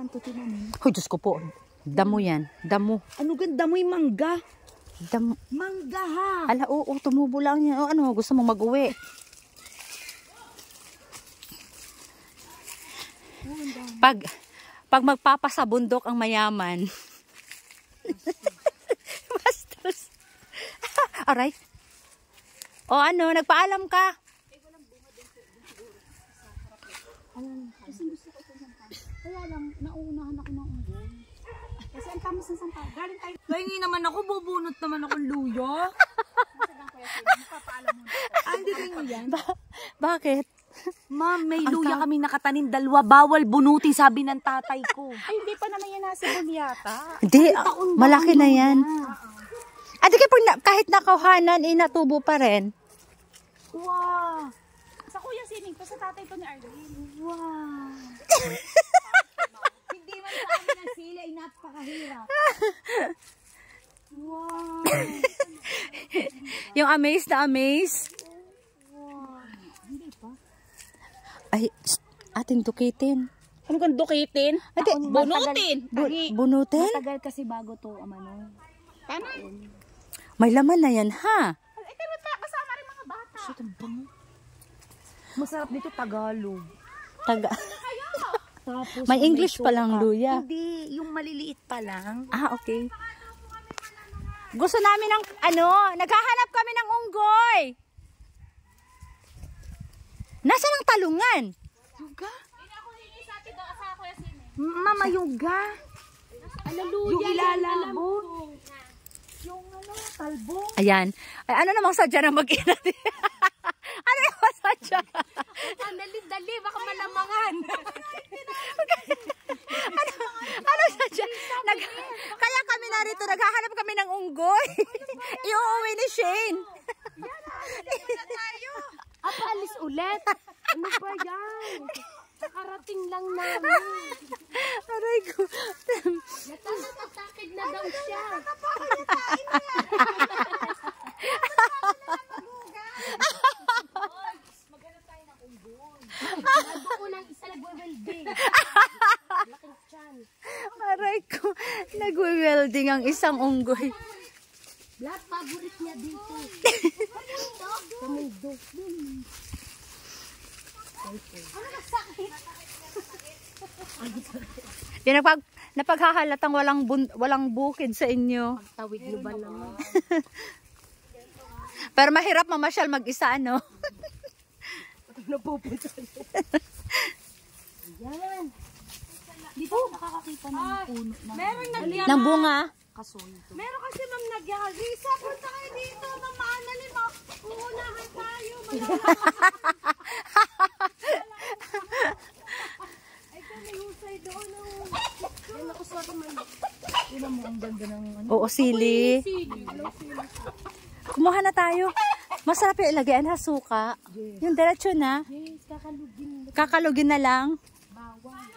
kanto tinanin. Hoy, Diyos ko po. Damo yan. Damo. Ano ganda mo yung mangga? Damo. Mangga ha! Ala, oo, tumubo lang yan. O, ano, gusto mong mag-uwi? Pag magpapasabundok ang mayaman. Bastos. Aray. O ano, nagpaalam ka? Kaya lang, nauunahan ako ng unggoy. Kasi ang tamis ng sampal. Galing tayo. Bahingi naman ako, bubunot naman akong luya. Ay, hindi kayo yan. Bakit? Ma'am, may luya kami nakatanim. Dalawa, bawal bunutin, sabi ng tatay ko. Ay, hindi pa naman yan nasa bulyata. Hindi, malaki na yan. At kahit nakuhanan, natubo pa rin. Wow! Sa kuya sining to, sa tatay to ni Arlene. Wow! Hindi man sa amin ang sila ay napakahirap. Wow! Yung amaze na amaze. Wow! Hindi pa. Ay, ating dukitin. Ano kang dukitin? Bunutin! Bunutin? Matagal kasi bago to, amano. Paano? May laman na yan, ha? Kasama rin mga bata. Shit, ang bango. Masarap dito Tagalog. Tapos, may English pa lang, luya. Hindi, yung maliliit pa lang. Ah, okay. Gusto namin ng, naghahanap kami ng unggoy. Nasaan ang talungan? Yuga? Mama, yuga. Yung ilalabon. Yung talbong. Ayan. Ay, ano namang sadya na mag-ina? Ano namang sadya? Dali, baka malamangan. Ano sadya? Kaya kami narito, naghahanap kami ng unggoy. Iuuwi ni Shane. Paalis ulit. Ano ba yan? Nakarating lang namin. Aray ko. Natatakid na daw siya. Maghanap tayo ng unggoy. Nado ko ng isa nagwe-welding. Laking tiyan. Aray ko. Nagwe-welding ang isang unggoy. Lahat favorite niya dito. Sa mundo. Yung napaghahalatang walang bukid sa inyo. Tawid global naman. Pero mahirap mamasyal mag-isa, ano? Napupunta. Yan. Dito nakakakita ng puno. Meron Ng bunga? kasoy. Meron kasi ma'am nagyarisa. Punta kayo dito. Mamaanalim mo. Uunahan tayo. Ay, kami husay doon. Yan ako sa naman. Tingnan mo ang ganda ng ano. Oo, sili. Kumuha na tayo. Masarap yung ilagay na suka. Yes. Yung diretso na. Yes, kakalugin. Kakalugin na lang. Bawang.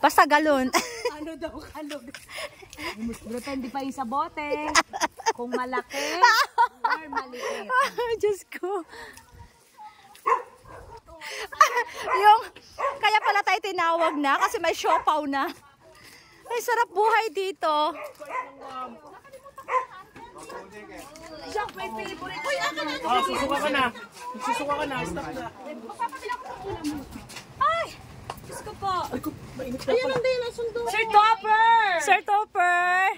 Basta galon. Ano daw kalog? Depende pa yung sa bote. Kung malaki or maliit. Diyos ko. Yung, kaya pala tayo tinawag na kasi may siopaw na. Ay, sarap buhay dito. Siya, may favorite. Uy, ako na. Susuka ka na. Susuka ka na. Stop na. Ay! Diyos ko po. Ayan ang dila sundo. Sir Topper! Sir Topper!